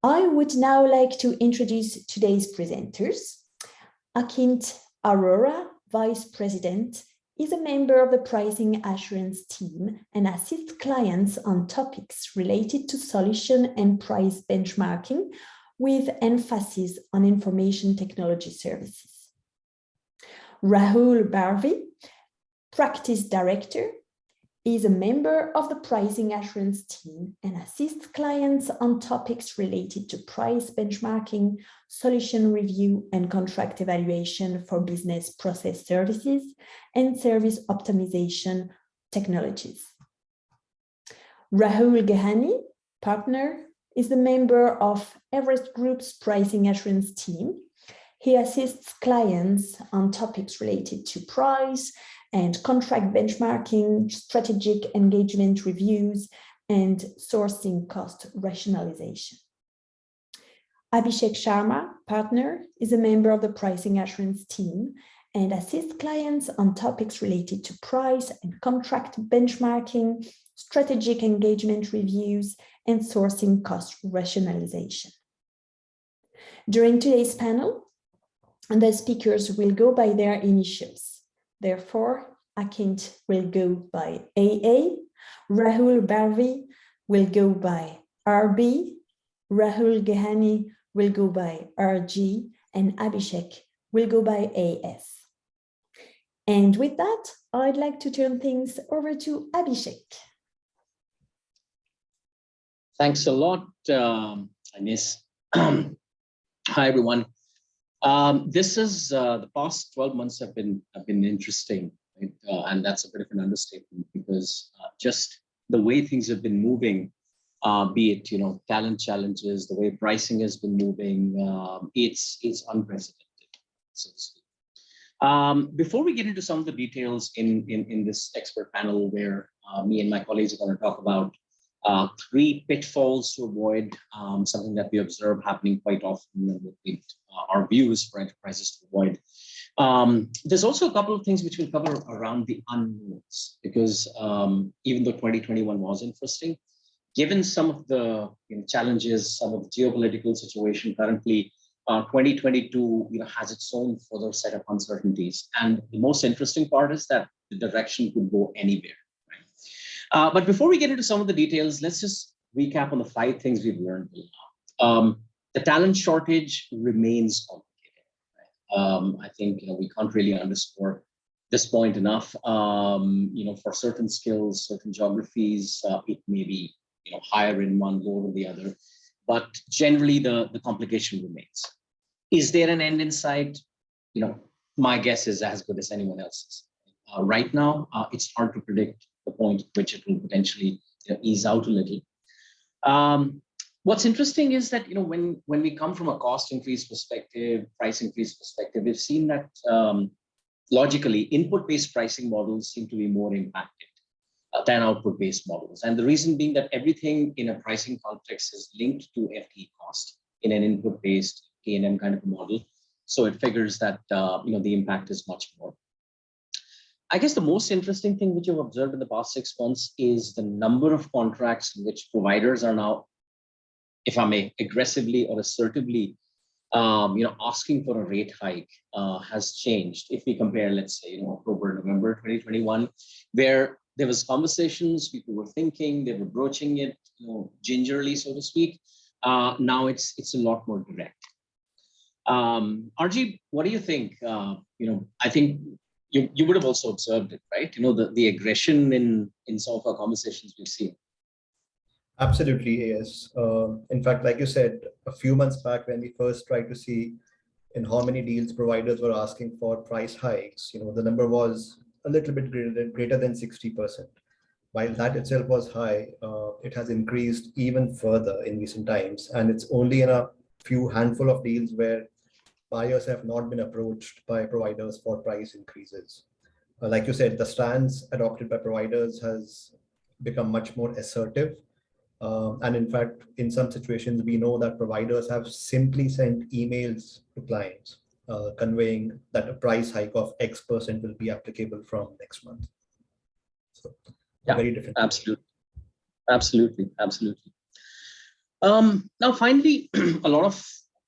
I would now like to introduce today's presenters. Akint Arora, Vice President, is a member of the pricing assurance team and assists clients on topics related to solution and price benchmarking with emphasis on information technology services. Rahul Bharvi, Practice Director, is a member of the pricing assurance team and assists clients on topics related to price benchmarking, solution review, and contract evaluation for business process services and service optimization technologies. Rahul Gehani, partner, is a member of Everest Group's pricing assurance team. He assists clients on topics related to price and contract benchmarking, strategic engagement reviews, and sourcing cost rationalization. Abhishek Sharma, partner, is a member of the pricing assurance team and assists clients on topics related to price and contract benchmarking, strategic engagement reviews, and sourcing cost rationalization. During today's panel, the speakers will go by their initials. Therefore, Akint will go by AA, Rahul Bharvi will go by RB, Rahul Gehani will go by RG, and Abhishek will go by AS. And with that, I'd like to turn things over to Abhishek. Thanks a lot, Ines. Hi, everyone. This is the past 12 months have been interesting, right? And that's a bit of an understatement because just the way things have been moving, be it talent challenges, the way pricing has been moving, it's unprecedented, so to speak. Before we get into some of the details in this expert panel, where me and my colleagues are going to talk about 3 pitfalls to avoid, something that we observe happening quite often with our views for enterprises to avoid. There's also a couple of things which we'll cover around the unknowns, because even though 2021 was interesting, given some of the challenges, some of the geopolitical situation currently, 2022 has its own further set of uncertainties. And the most interesting part is that the direction could go anywhere. But before we get into some of the details, let's just recap on the 5 things we've learned. The talent shortage remains complicated. I think we can't really underscore this point enough. For certain skills, certain geographies, it may be higher in one, lower in the other. But generally, the complication remains. Is there an end in sight? My guess is as good as anyone else's. Right now, it's hard to predict the point at which it will potentially ease out a little. What's interesting is that when we come from a cost increase perspective, price increase perspective, we've seen that logically input-based pricing models seem to be more impacted than output-based models. And the reason being that everything in a pricing context is linked to FTE cost in an input-based K&M kind of a model. So it figures that the impact is much more. I guess the most interesting thing which you've observed in the past 6 months is the number of contracts in which providers are now, if I may, aggressively or assertively, asking for a rate hike has changed. If we compare, let's say, October, November 2021, where there was conversations, people were thinking, they were broaching it, gingerly, so to speak. Now it's a lot more direct. RG, what do you think? I think you would have also observed it, right? The aggression in some of our conversations we've seen. Absolutely, yes. In fact, like you said, a few months back when we first tried to see in how many deals providers were asking for price hikes, the number was a little bit greater than 60%. While that itself was high, it has increased even further in recent times. And it's only in a few handful of deals where buyers have not been approached by providers for price increases. Like you said, the stance adopted by providers has become much more assertive. And in fact, in some situations, we know that providers have simply sent emails to clients conveying that a price hike of X% will be applicable from next month. So yeah, very different. Absolutely. Now, finally, a lot of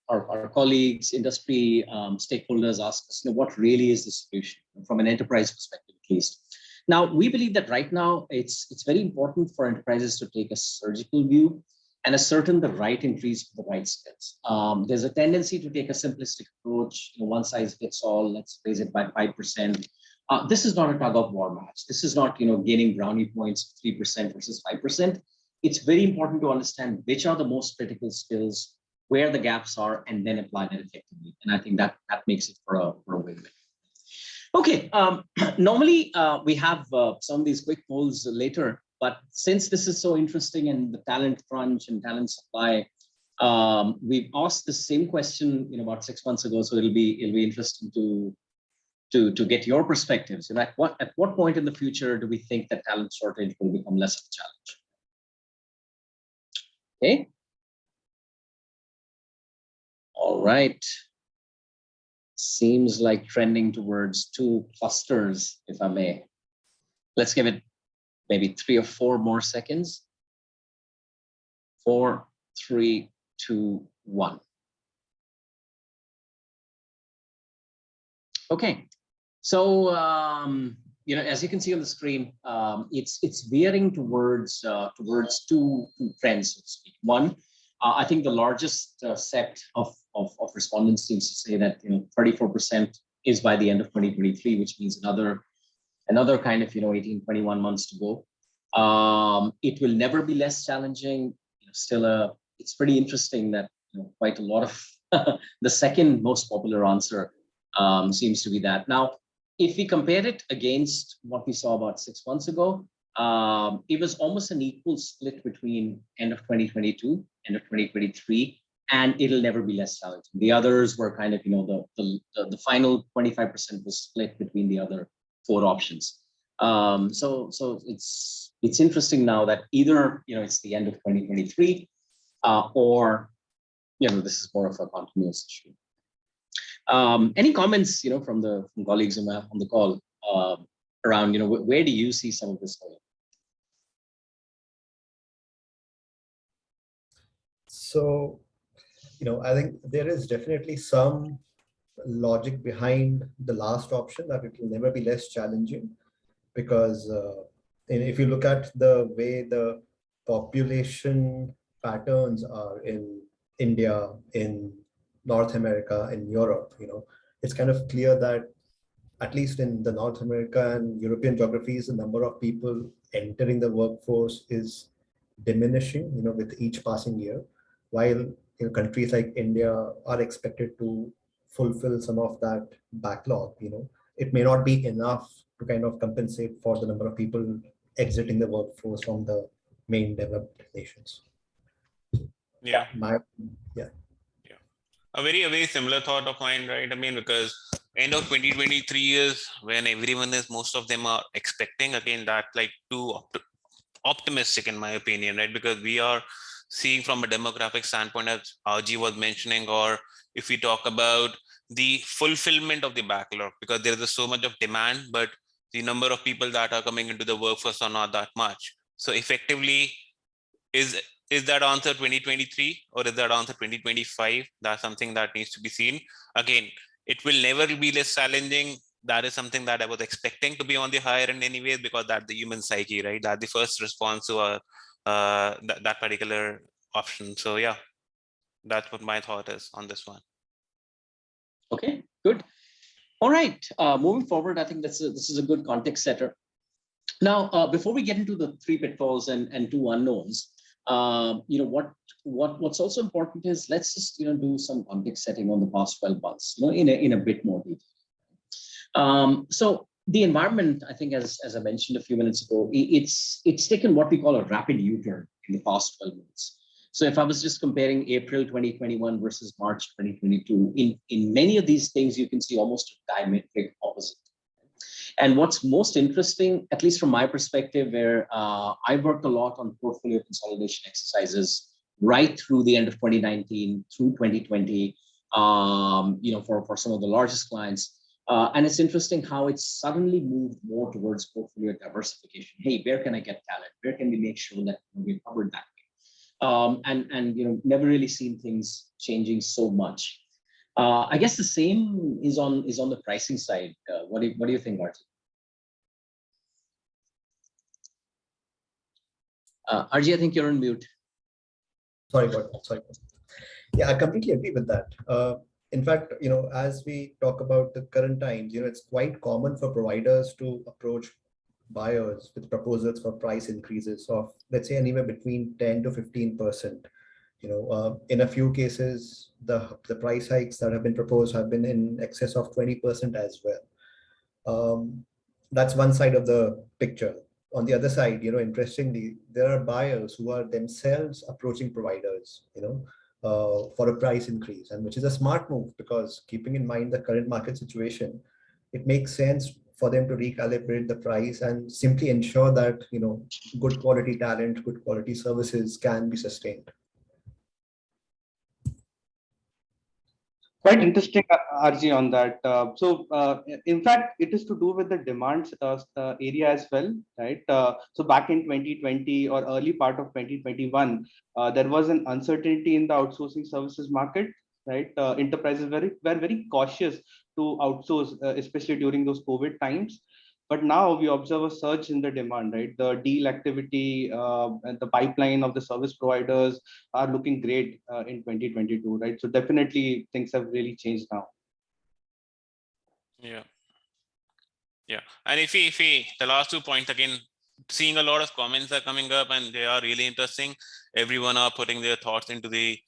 our colleagues, industry stakeholders ask us, what really is the solution from an enterprise perspective, at least. Now, we believe that right now it's very important for enterprises to take a surgical view and ascertain the right increase for the right skills. There's a tendency to take a simplistic approach, one size fits all, let's raise it by 5%. This is not a tug of war match. This is not, gaining brownie points 3% versus 5%. It's very important to understand which are the most critical skills, where the gaps are, and then apply that effectively. And I think that makes it for a win-win. Okay, normally we have some of these quick polls later, but since this is so interesting and the talent crunch and talent supply, we've asked the same question about 6 months ago, so it'll be interesting to get your perspectives. At what point in the future do we think that talent shortage will become less of a challenge? Okay. All right. Seems like trending towards 2 clusters, if I may. Let's give it maybe 3 or 4 more seconds. 4, 3, 2, 1. Okay. So, as you can see on the screen, it's veering towards 2 trends, so to speak. One, I think the largest set of respondents seems to say that 34% is by the end of 2023, which means another kind of 18, 21 months to go. It will never be less challenging. It's pretty interesting that quite a lot of the second most popular answer seems to be that. Now, if we compare it against what we saw about 6 months ago, it was almost an equal split between end of 2022, end of 2023, and it'll never be less challenging. The others were kind of, the final 25% was split between the other 4 options. So it's interesting now that either it's the end of 2023, or this is more of a continuous issue. Any comments from colleagues on the call around where do you see some of this going? So, I think there is definitely some logic behind the last option that it will never be less challenging, because if you look at the way the population patterns are in India, in North America, in Europe, it's kind of clear that at least in the North America and European geographies, the number of people entering the workforce is diminishing, with each passing year, while countries like India are expected to fulfill some of that backlog. It may not be enough to kind of compensate for the number of people exiting the workforce from the main developed nations. Yeah. Yeah. A very similar thought of mine, right? I mean, because end of 2023 is when most of them are expecting, again, that like too optimistic in my opinion, right? Because we are seeing from a demographic standpoint, as RG was mentioning, or if we talk about the fulfillment of the backlog, because there is so much of demand, but the number of people that are coming into the workforce are not that much. So effectively, is that answer 2023 or is that answer 2025? That's something that needs to be seen. Again, it will never be less challenging. That is something that I was expecting to be on the higher end anyways, because that's the human psyche, right? That's the first response to that particular option. So yeah, that's what my thought is on this one. Okay, good. All right, moving forward, I think this is a good context setter. Now, before we get into the 3 pitfalls and 2 unknowns, what's also important is let's just do some context setting on the past 12 months, in a bit more detail. So the environment, I think, as I mentioned a few minutes ago, it's taken what we call a rapid U-turn in the past 12 months. So if I was just comparing April 2021 versus March 2022, in many of these things, you can see almost a diametric opposite. And what's most interesting, at least from my perspective, where I worked a lot on portfolio consolidation exercises right through the end of 2019, through 2020, for some of the largest clients. And it's interesting how it's suddenly moved more towards portfolio diversification. Hey, where can I get talent? Where can we make sure that we're covered that way? and never really seen things changing so much. I guess the same is on the pricing side. What do you think, Arti? Arji, I think you're on mute. Sorry about that. Sorry. Yeah, I completely agree with that. In fact, as we talk about the current times, it's quite common for providers to approach buyers with proposals for price increases of, let's say, anywhere between 10 to 15%. In a few cases, the price hikes that have been proposed have been in excess of 20% as well. That's one side of the picture. On the other side, interestingly, there are buyers who are themselves approaching providers, for a price increase, and which is a smart move, because keeping in mind the current market situation, it makes sense for them to recalibrate the price and simply ensure that, good quality talent, good quality services can be sustained. Quite interesting, RG, on that. In fact, it is to do with the demand area as well, right? So back in 2020 or early part of 2021, there was an uncertainty in the outsourcing services market, right? Enterprises were very cautious to outsource, especially during those COVID times. But now we observe a surge in the demand, right? The deal activity and the pipeline of the service providers are looking great in 2022, right? So definitely things have really changed now. Yeah. And if we the last 2 points again, seeing a lot of comments are coming up and they are really interesting. Everyone are putting their thoughts into the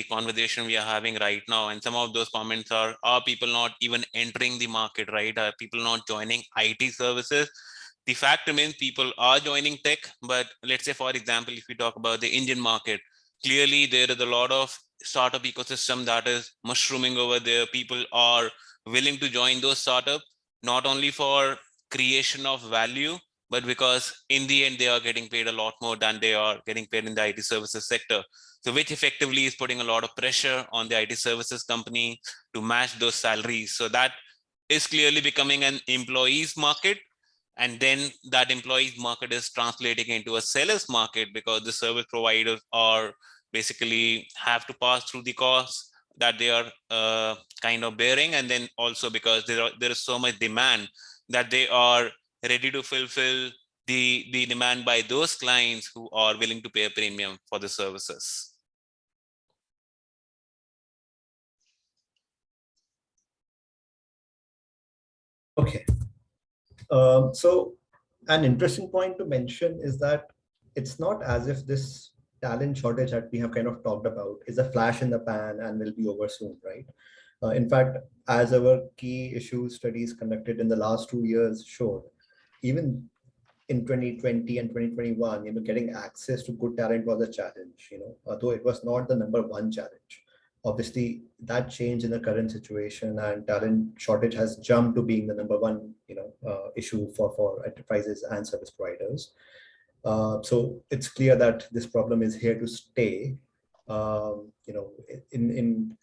conversation we are having right now, and some of those comments are people not even entering the market, right? Are people not joining IT services? The fact remains people are joining tech, but let's say, for example, if we talk about the Indian market, clearly there is a lot of startup ecosystem that is mushrooming over there. People are willing to join those startups, not only for creation of value, but because in the end they are getting paid a lot more than they are getting paid in the IT services sector. So which effectively is putting a lot of pressure on the IT services company to match those salaries. So that is clearly becoming an employees market. And then that employees market is translating into a seller's market, because the service providers are basically have to pass through the costs that they are kind of bearing. And then also because there is so much demand that they are ready to fulfill the demand by those clients who are willing to pay a premium for the services. Okay. So an interesting point to mention is that it's not as if this talent shortage that we have kind of talked about is a flash in the pan and will be over soon, right? In fact, as our key issue studies conducted in the last 2 years showed, even in 2020 and 2021, getting access to good talent was a challenge, although it was not the number one challenge. Obviously, that changed in the current situation, and talent shortage has jumped to being the number one, issue for enterprises and service providers. So it's clear that this problem is here to stay. In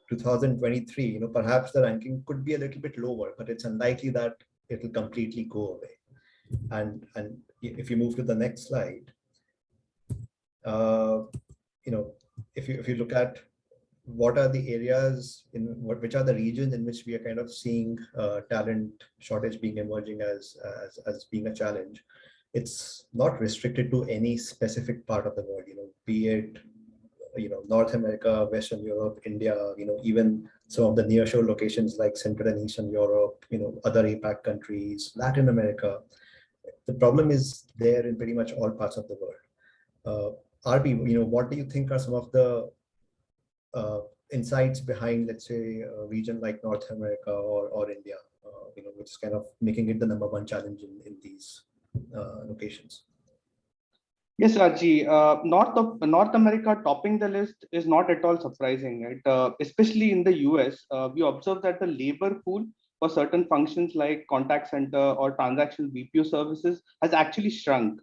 2023, perhaps the ranking could be a little bit lower, but it's unlikely that it will completely go away. And if you move to the next slide, if you look at what are the areas which are the regions in which we are kind of seeing talent shortage being emerging as being a challenge, it's not restricted to any specific part of the world, be it North America, Western Europe, India, even some of the nearshore locations like Central and Eastern Europe, other APAC countries, Latin America. The problem is there in pretty much all parts of the world. RB, what do you think are some of the insights behind, let's say, a region like North America or India, which is kind of making it the number one challenge in these locations? Yes, Raji. North America topping the list is not at all surprising, right? Especially in the US, we observe that the labor pool for certain functions like contact center or transaction BPO services has actually shrunk.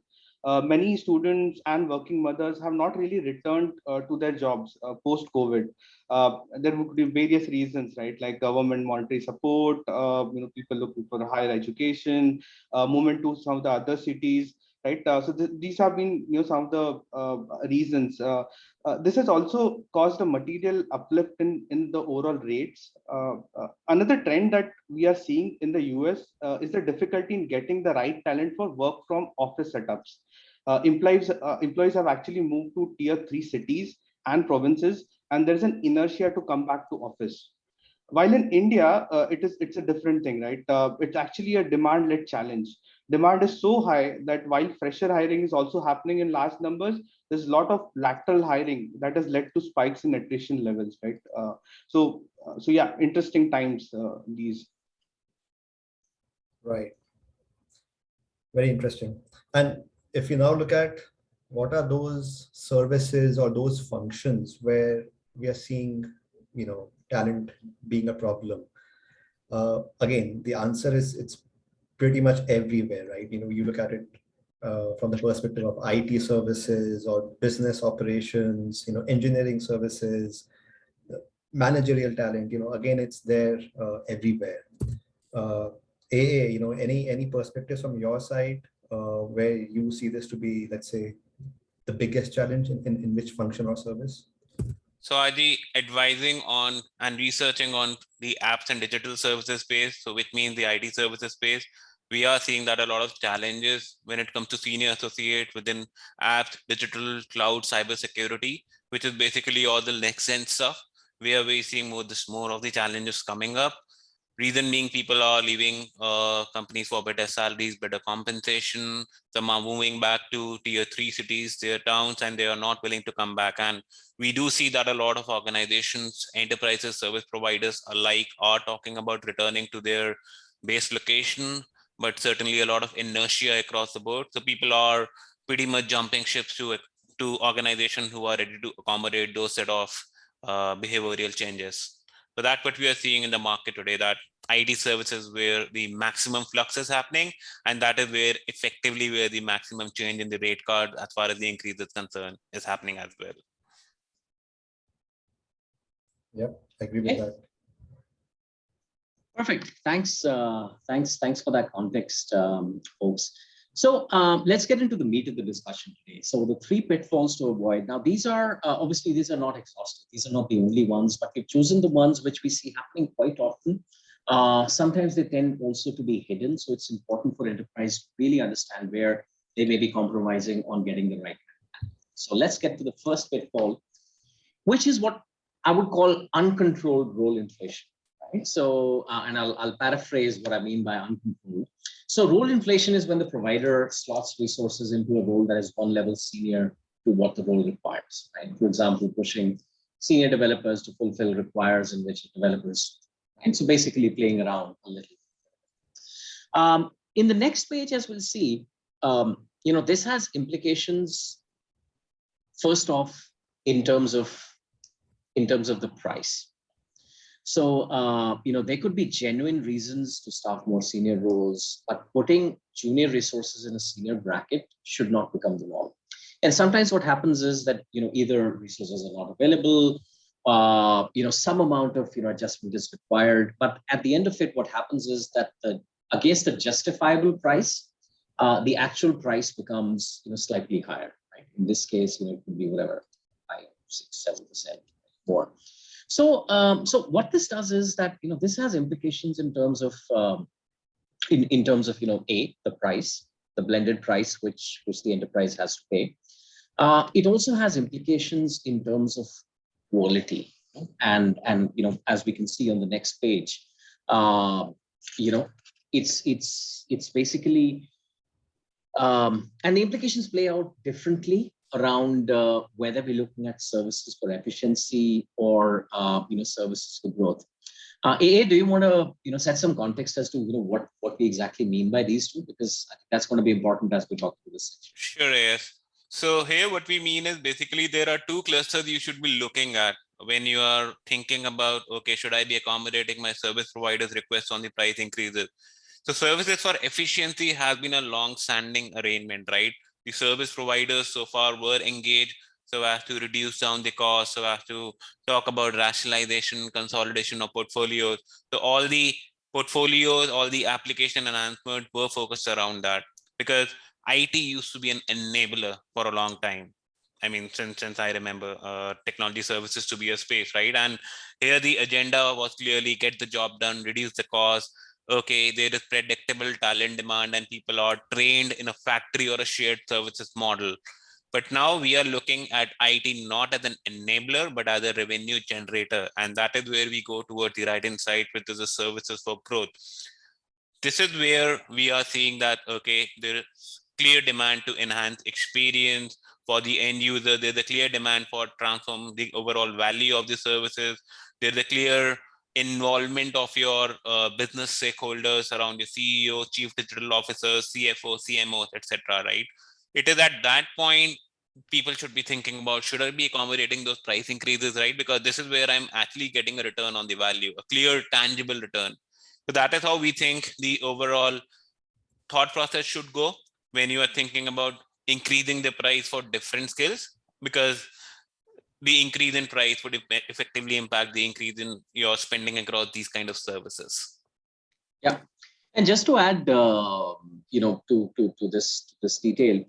Many students and working mothers have not really returned to their jobs post-COVID. There would be various reasons, right? Like government monetary support, people looking for higher education, movement to some of the other cities. right? So these have been some of the reasons. This has also caused a material uplift in the overall rates. Another trend that we are seeing in the US is the difficulty in getting the right talent for work from office setups. Employees have actually moved to tier 3 cities and provinces, and there's an inertia to come back to office. While in India, it's a different thing, right? It's actually a demand-led challenge. Demand is so high that while fresher hiring is also happening in large numbers, there's a lot of lateral hiring that has led to spikes in attrition levels, right? So yeah, interesting times these. Right. Very interesting. And if you now look at what are those services or those functions where we are seeing, talent being a problem, again, the answer is it's pretty much everywhere, right? You look at it from the perspective of IT services or business operations, engineering services, managerial talent, again, it's there everywhere. AA, any perspectives from your side where you see this to be, let's say, the biggest challenge in which function or service? So are the advising on and researching on the apps and digital services space, so which means the IT services space, we are seeing that a lot of challenges when it comes to senior associate within apps, digital, cloud, cybersecurity, which is basically all the next gen stuff. We are seeing more of the challenges coming up. Reason being, people are leaving companies for better salaries, better compensation. Some are moving back to tier 3 cities, their towns, and they are not willing to come back. And we do see that a lot of organizations, enterprises, service providers alike are talking about returning to their base location, but certainly a lot of inertia across the board. So people are pretty much jumping ships to organizations who are ready to accommodate those set of behavioral changes. So that's what we are seeing in the market today, that IT services where the maximum flux is happening, and that is where effectively where the maximum change in the rate card as far as the increase is concerned is happening as well. Yep, I agree with that. Perfect. Thanks for that context, folks. So let's get into the meat of the discussion today. So the 3 pitfalls to avoid. Now, these are obviously these are not exhaustive. These are not the only ones, but we've chosen the ones which we see happening quite often. Sometimes they tend also to be hidden. So it's important for enterprise to really understand where they may be compromising on getting the right. So let's get to the first pitfall, which is what I would call uncontrolled role inflation. Right? So, and I'll paraphrase what I mean by uncontrolled. So role inflation is when the provider slots resources into a role that is one level senior to what the role requires. Right? For example, pushing senior developers to fulfill requires in which developers. And so basically playing around a little. In the next page, as we'll see, this has implications. First off, in terms of the price. So, there could be genuine reasons to staff more senior roles, but putting junior resources in a senior bracket should not become the norm. And sometimes what happens is that, either resources are not available, some amount of, adjustment is required. But at the end of it, what happens is that against the justifiable price, the actual price becomes, slightly higher. Right? In this case, it could be whatever, 5, 6, 7% more. So, what this does is that this has implications in terms of the price, the blended price which the enterprise has to pay. It also has implications in terms of quality, and as we can see on the next page, it's basically and the implications play out differently around whether we're looking at services for efficiency or services for growth. AA, do you want to set some context as to what we exactly mean by these two, because I think that's going to be important as we talk through this section. Sure, yes. So here what we mean is basically there are 2 clusters you should be looking at when you are thinking about, okay, should I be accommodating my service provider's requests on the price increases? So services for efficiency has been a long-standing arrangement, right? The service providers so far were engaged so as to reduce down the cost, so as to talk about rationalization, consolidation of portfolios. So all the portfolios, all the application enhancement were focused around that, because IT used to be an enabler for a long time. I mean, since I remember, technology services to be a space, right? And here the agenda was clearly get the job done, reduce the cost. Okay, there is predictable talent demand and people are trained in a factory or a shared services model. But now we are looking at IT not as an enabler, but as a revenue generator. And that is where we go towards the right insight, which is the services for growth. This is where we are seeing that, okay, there is clear demand to enhance experience for the end user. There's a clear demand for transform the overall value of the services. There's a clear involvement of your business stakeholders around your CEO, chief digital officers, CFO, CMOs, etc. Right? It is at that point people should be thinking about, should I be accommodating those price increases, right? Because this is where I'm actually getting a return on the value, a clear, tangible return. So that is how we think the overall thought process should go when you are thinking about increasing the price for different skills, because the increase in price would effectively impact the increase in your spending across these kind of services. Yeah, and just to add, to this detail,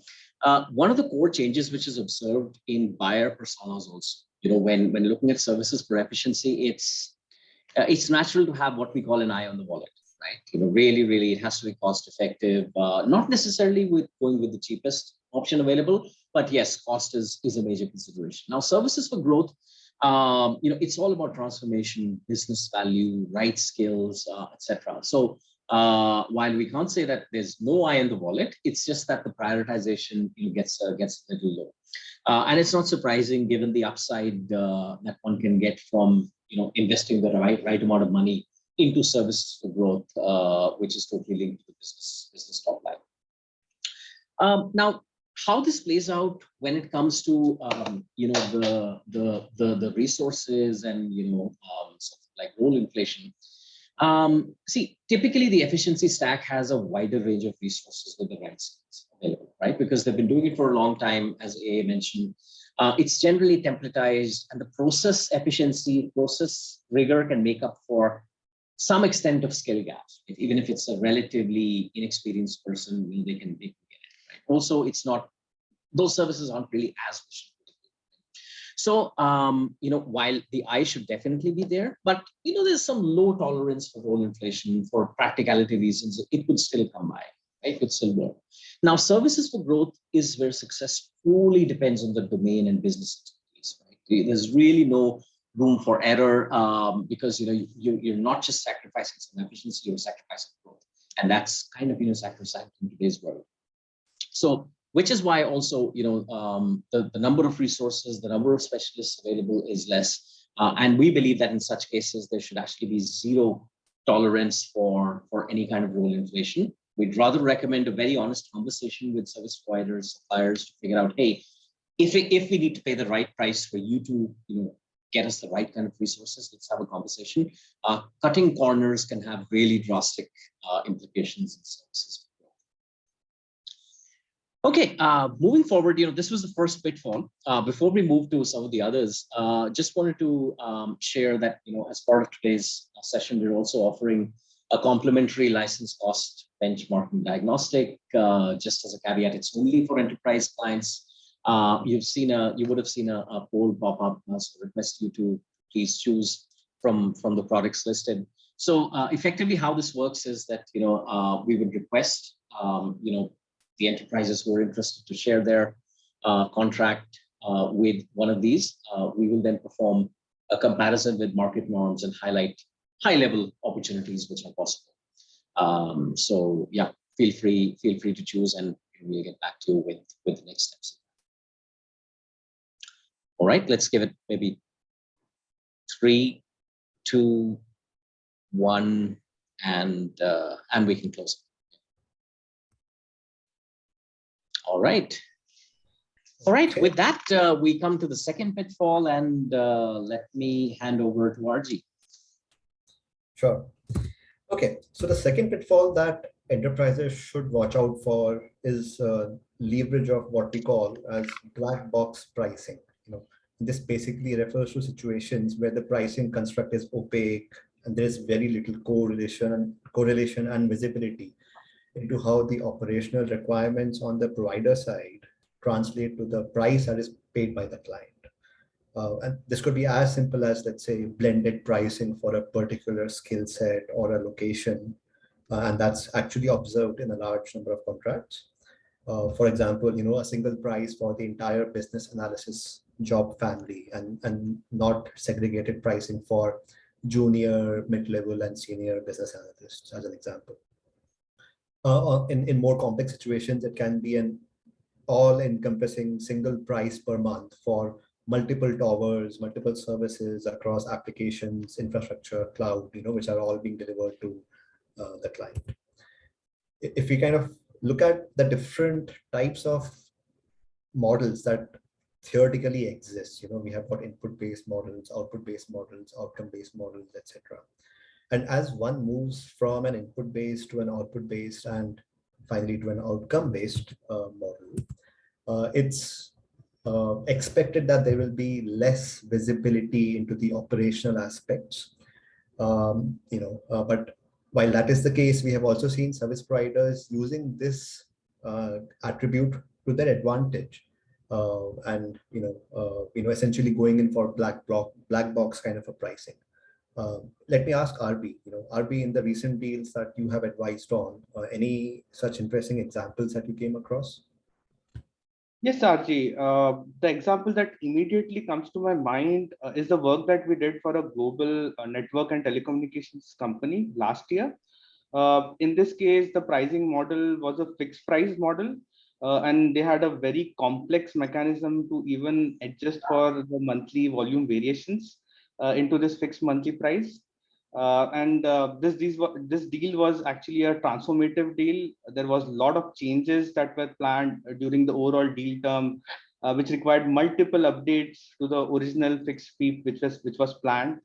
one of the core changes which is observed in buyer personas also, when looking at services for efficiency, it's natural to have what we call an eye on the wallet, right? Really, it has to be cost effective, not necessarily with going with the cheapest option available, but yes, cost is a major consideration. Now, services for growth, it's all about transformation, business value, right skills, etc. So while we can't say that there's no eye on the wallet, it's just that the prioritization gets a little low. And it's not surprising given the upside that one can get from investing the right amount of money into services for growth, which is totally linked to the business top line. Now, how this plays out when it comes to the resources and like role inflation. See, typically the efficiency stack has a wider range of resources with the right skills available, right? Because they've been doing it for a long time, as AA mentioned. It's generally templatized, and the process efficiency, process rigor can make up for some extent of skill gaps. Even if it's a relatively inexperienced person, they can get it. Right? Also, it's not, those services aren't really as mission critical. So, while the eye should definitely be there, but there's some low tolerance for role inflation for practicality reasons. It could still come by. Right? It could still work. Now, services for growth is where success fully depends on the domain and business expertise. Right? There's really no room for error because you're not just sacrificing some efficiency, you're sacrificing growth, and that's kind of sacrosanct in today's world. So, which is why also the number of resources, the number of specialists available is less, and we believe that in such cases there should actually be zero tolerance for any kind of role inflation. We'd rather recommend a very honest conversation with service providers, suppliers to figure out, hey, if we need to pay the right price for you to get us the right kind of resources, let's have a conversation. Cutting corners can have really drastic implications in services. Okay, moving forward, this was the first pitfall. Before we move to some of the others, just wanted to share that, as part of today's session, we're also offering a complimentary license cost benchmarking diagnostic. Just as a caveat, it's only for enterprise clients. You would have seen a poll pop up, so request you to please choose from the products listed. So effectively, how this works is that we would request the enterprises who are interested to share their contract with one of these. We will then perform a comparison with market norms and highlight high-level opportunities which are possible. So yeah, feel free to choose, and we'll get back to you with the next steps. All right, let's give it maybe 3, 2, 1, and we can close it. All right. Okay. With that, we come to the second pitfall, and let me hand over to RG. Sure. Okay, so the second pitfall that enterprises should watch out for is leverage of what we call as black box pricing. This basically refers to situations where the pricing construct is opaque and there is very little correlation and visibility. into how the operational requirements on the provider side translate to the price that is paid by the client. And this could be as simple as, let's say, blended pricing for a particular skill set or a location. And that's actually observed in a large number of contracts. For example, a single price for the entire business analysis job family, and not segregated pricing for junior, mid-level, and senior business analysts, as an example. In more complex situations, it can be an all-encompassing single price per month for multiple towers, multiple services across applications, infrastructure, cloud, which are all being delivered to the client. If we kind of look at the different types of models that theoretically exist, we have got input-based models, output-based models, outcome-based models, etc. And as one moves from an input-based to an output-based and finally to an outcome-based model, it's expected that there will be less visibility into the operational aspects. But while that is the case, we have also seen service providers using this attribute to their advantage, and essentially going in for black box kind of a pricing. Let me ask RB. RB, in the recent deals that you have advised on, any such interesting examples that you came across? Yes, RG. The example that immediately comes to my mind is the work that we did for a global network and telecommunications company last year. In this case, the pricing model was a fixed price model, and they had a very complex mechanism to even adjust for the monthly volume variations into this fixed monthly price. This deal was actually a transformative deal. There was a lot of changes that were planned during the overall deal term, which required multiple updates to the original fixed fee, which was planned.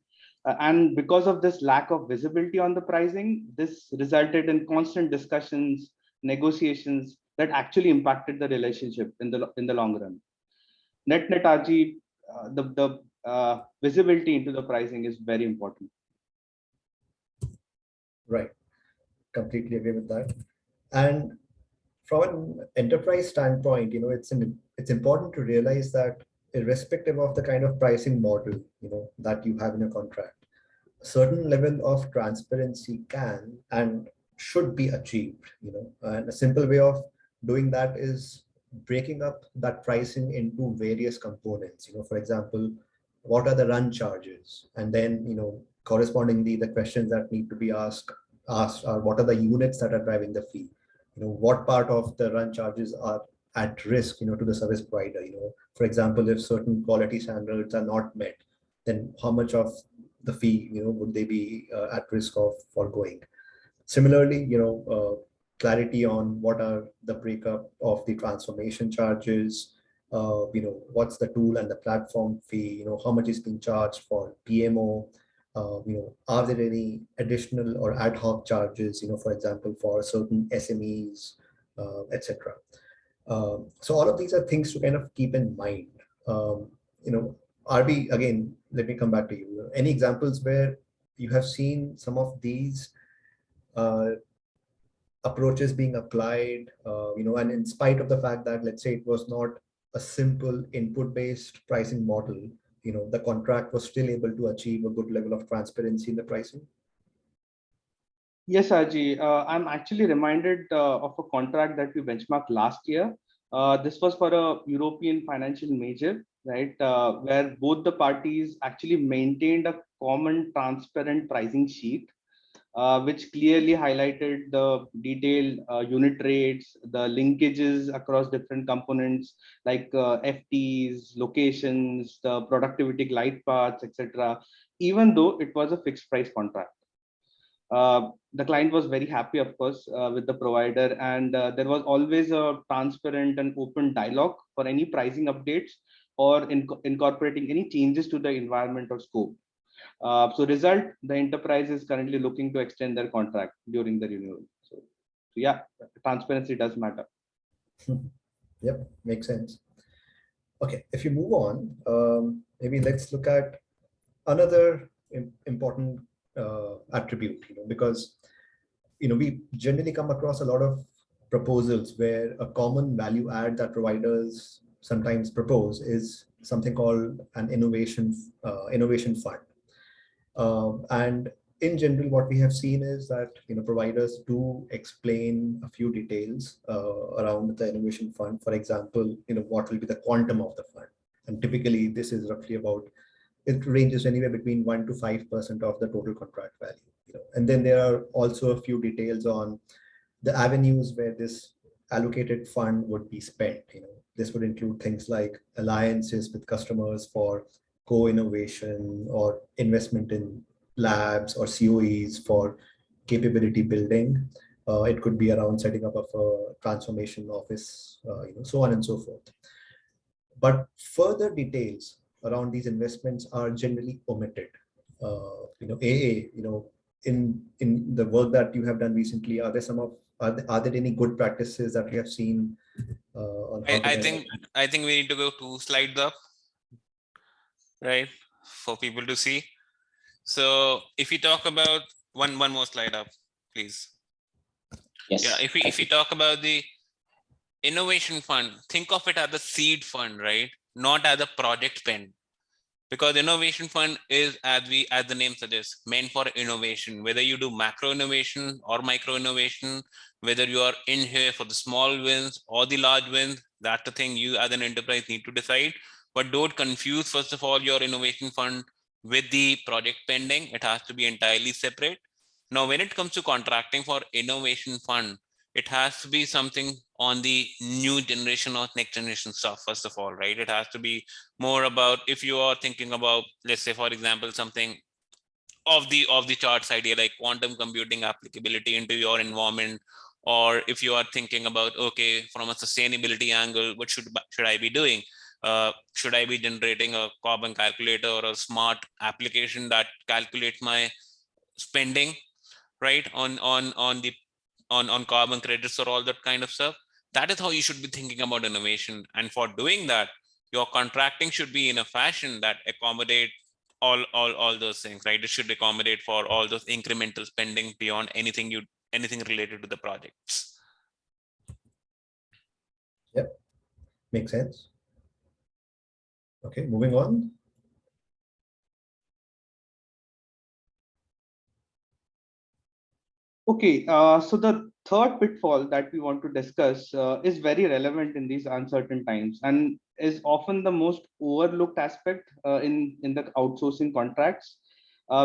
And because of this lack of visibility on the pricing, this resulted in constant discussions, negotiations that actually impacted the relationship in the long run. Net RG, the visibility into the pricing is very important. Right, completely agree with that. And from an enterprise standpoint, it's important to realize that irrespective of the kind of pricing model that you have in a contract, a certain level of transparency can and should be achieved. And a simple way of doing that is breaking up that pricing into various components. For example, what are the run charges, and then correspondingly, the questions that need to be asked are what are the units that are driving the fee? What part of the run charges are at risk, to the service provider? For example, if certain quality standards are not met, then how much of the fee, would they be at risk of foregoing? Similarly, clarity on what are the breakup of the transformation charges, what's the tool and the platform fee, how much is being charged for PMO, are there any additional or ad hoc charges, for example, for certain SMEs, etc. So all of these are things to kind of keep in mind. RB, again, let me come back to you. Any examples where you have seen some of these approaches being applied, and in spite of the fact that, let's say, it was not a simple input-based pricing model, the contract was still able to achieve a good level of transparency in the pricing? Yes, Aji. I'm actually reminded of a contract that we benchmarked last year. This was for a European financial major, right, where both the parties actually maintained a common transparent pricing sheet, which clearly highlighted the detailed unit rates, the linkages across different components like FTs, locations, the productivity glide paths, etc., even though it was a fixed price contract. The client was very happy, of course, with the provider, and there was always a transparent and open dialogue for any pricing updates or incorporating any changes to the environment or scope. So result, the enterprise is currently looking to extend their contract during the renewal. So yeah, transparency does matter. Yep, makes sense. Okay, if you move on, maybe let's look at another important attribute, because we generally come across a lot of proposals where a common value add that providers sometimes propose is something called an innovation fund. And in general, what we have seen is that providers do explain a few details around the innovation fund. For example, what will be the quantum of the fund, and typically this is roughly about, it ranges anywhere between 1 to 5% of the total contract value. And then there are also a few details on the avenues where this allocated fund would be spent. This would include things like alliances with customers for co-innovation or investment in labs or COEs for capability building. It could be around setting up of a transformation office, so on and so forth. But further details around these investments are generally omitted. AA, in the work that you have done recently, are there any good practices that you have seen on how I think we need to go 2 slides up, right, for people to see. So if you talk about one more slide up, please. Yes. Yeah, if we talk about the innovation fund, think of it as a seed fund, right? Not as a project pen. Because innovation fund is, as the name suggests, meant for innovation, whether you do macro innovation or micro innovation, whether you are in here for the small wins or the large wins, that's the thing you as an enterprise need to decide. But don't confuse, first of all, your innovation fund with the project pending. It has to be entirely separate. Now, when it comes to contracting for innovation fund, it has to be something on the new generation or next generation stuff, first of all, right? It has to be more about, if you are thinking about, let's say, for example, something of the charts idea, like quantum computing applicability into your environment, or if you are thinking about, okay, from a sustainability angle, what should I be doing? Should I be generating a carbon calculator or a smart application that calculates my spending, right, on carbon credits or all that kind of stuff? That is how you should be thinking about innovation. And for doing that, your contracting should be in a fashion that accommodate all those things, right? It should accommodate for all those incremental spending beyond anything related to the projects. Yep, makes sense. Okay, moving on. Okay, so the third pitfall that we want to discuss is very relevant in these uncertain times and is often the most overlooked aspect in the outsourcing contracts,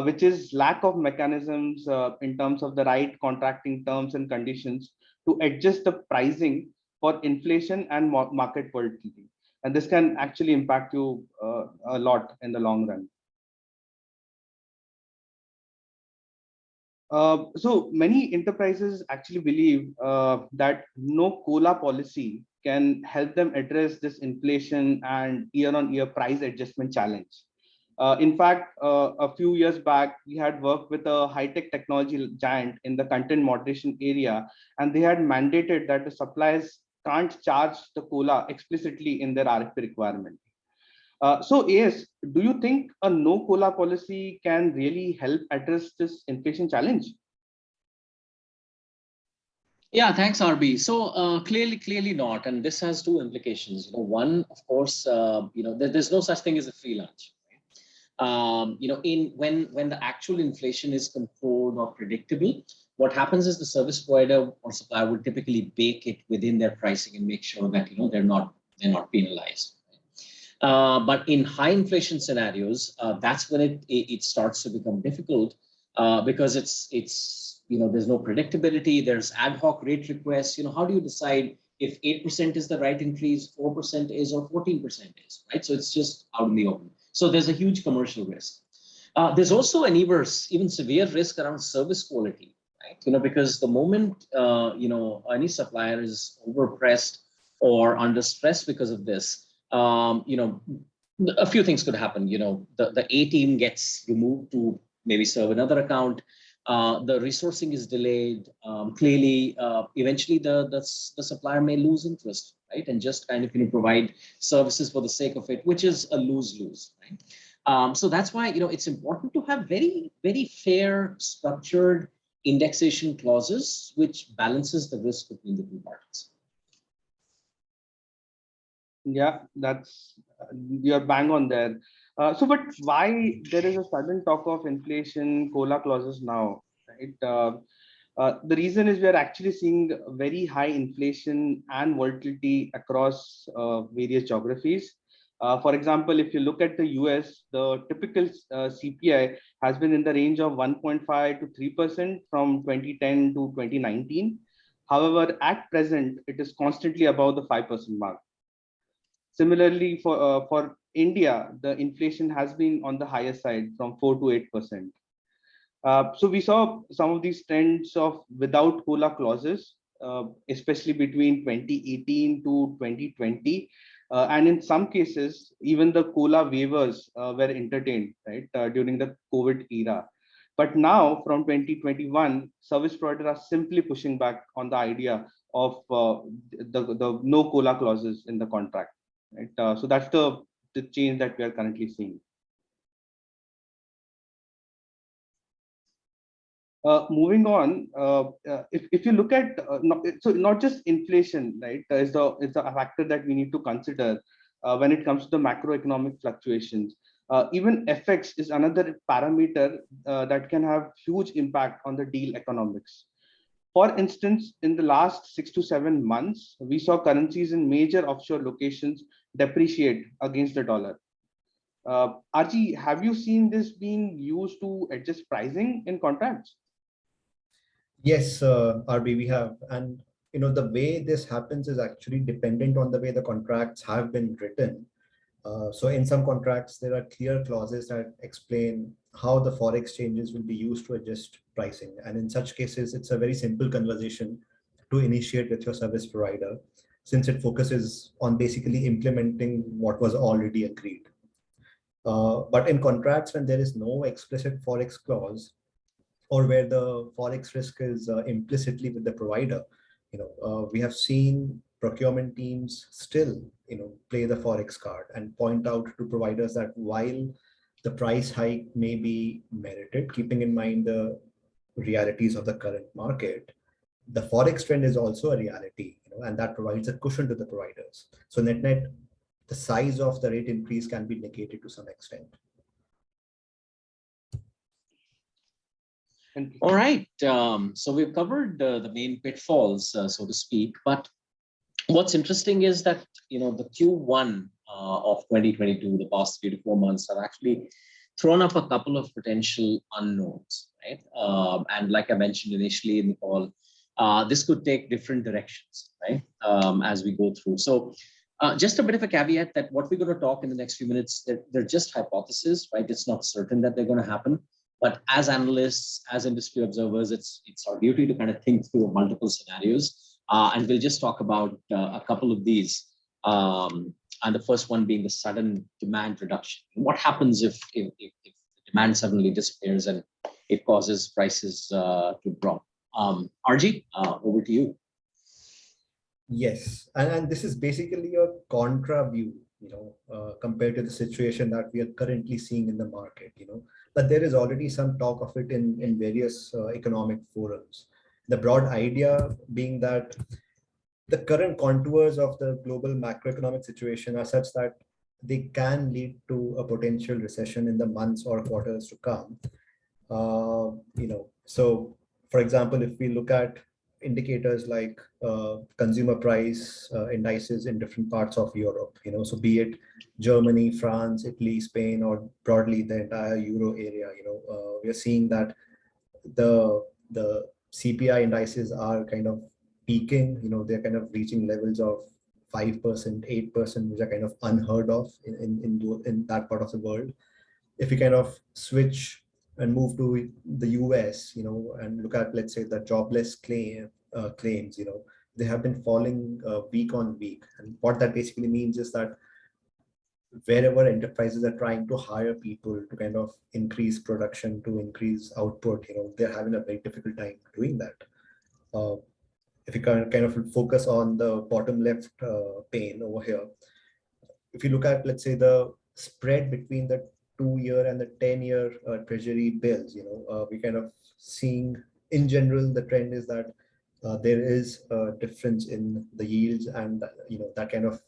which is lack of mechanisms in terms of the right contracting terms and conditions to adjust the pricing for inflation and market volatility. And this can actually impact you a lot in the long run. So many enterprises actually believe that no COLA policy can help them address this inflation and year-on-year price adjustment challenge. In fact, a few years back, we had worked with a high-tech technology giant in the content moderation area, and they had mandated that the suppliers can't charge the COLA explicitly in their RFP requirement. So yes, do you think a no COLA policy can really help address this inflation challenge? Yeah, thanks, RB. So clearly not, and this has 2 implications. One, of course, there's no such thing as a free lunch. When the actual inflation is controlled or predictable, what happens is the service provider or supplier would typically bake it within their pricing and make sure that they're not penalized. But in high inflation scenarios, that's when it starts to become difficult because it's there's no predictability. There's ad hoc rate requests. How do you decide if 8% is the right increase, 4% is, or 14% is, right? So it's just out in the open. So there's a huge commercial risk. There's also an even severe risk around service quality, right? Because the moment any supplier is overpressed or under stress because of this, a few things could happen. The A team gets removed to maybe serve another account. The resourcing is delayed. Clearly, eventually the supplier may lose interest, right? And just kind of provide services for the sake of it, which is a lose-lose, right? So that's why it's important to have very, very fair, structured indexation clauses, which balances the risk between the two parties. Yeah, that's you're bang on there. But why there is a sudden talk of inflation, COLA clauses now, right? The reason is we are actually seeing very high inflation and volatility across various geographies. For example, if you look at the US, the typical CPI has been in the range of 1.5 to 3% from 2010 to 2019. However, at present, it is constantly above the 5% mark. Similarly, for India, the inflation has been on the higher side from 4 to 8%. So we saw some of these trends of without COLA clauses, especially between 2018 to 2020. And in some cases, even the COLA waivers were entertained, right, during the COVID era. But now from 2021, service providers are simply pushing back on the idea of the no COLA clauses in the contract. Right? So that's the change that we are currently seeing. Moving on, if you look at not just inflation, right, is a factor that we need to consider when it comes to the macroeconomic fluctuations. Even FX is another parameter that can have huge impact on the deal economics. For instance, in the last 6 to 7 months, we saw currencies in major offshore locations depreciate against the dollar. RG, have you seen this being used to adjust pricing in contracts? Yes, RB, we have. And the way this happens is actually dependent on the way the contracts have been written. So in some contracts, there are clear clauses that explain how the forex changes will be used to adjust pricing. And in such cases, it's a very simple conversation to initiate with your service provider, since it focuses on basically implementing what was already agreed. But in contracts, when there is no explicit forex clause, or where the forex risk is implicitly with the provider, we have seen procurement teams still, play the forex card and point out to providers that while the price hike may be merited, keeping in mind the realities of the current market, the forex trend is also a reality, and that provides a cushion to the providers. So net, the size of the rate increase can be negated to some extent. All right. So we've covered the main pitfalls, so to speak. But what's interesting is that the Q1 of 2022, the past 3 to 4 months, have actually thrown up a couple of potential unknowns, right? And like I mentioned initially in the call, this could take different directions, right? As we go through. So just a bit of a caveat that what we're going to talk in the next few minutes, they're just hypotheses, right? It's not certain that they're going to happen. But as analysts, as industry observers, it's our duty to kind of think through multiple scenarios. And we'll just talk about a couple of these. And the first one being the sudden demand reduction. What happens if demand suddenly disappears and it causes prices to drop? RG, over to you. Yes, and this is basically a contra view, compared to the situation that we are currently seeing in the market, but there is already some talk of it in various economic forums. The broad idea being that the current contours of the global macroeconomic situation are such that they can lead to a potential recession in the months or quarters to come. So for example, if we look at indicators like consumer price indices in different parts of Europe, so be it Germany, France, Italy, Spain, or broadly the entire Euro area, we are seeing that the CPI indices are kind of peaking, they're kind of reaching levels of 5%, 8%, which are kind of unheard of in that part of the world. If we kind of switch and move to the US, and look at, let's say, the jobless claims, they have been falling week on week. And what that basically means is that wherever enterprises are trying to hire people to kind of increase production, to increase output, they're having a very difficult time doing that. If you kind of focus on the bottom left pane over here, if you look at, let's say, the spread between the 2-year and the 10-year treasury bills, we kind of seeing in general, the trend is that there is a difference in the yields, and that kind of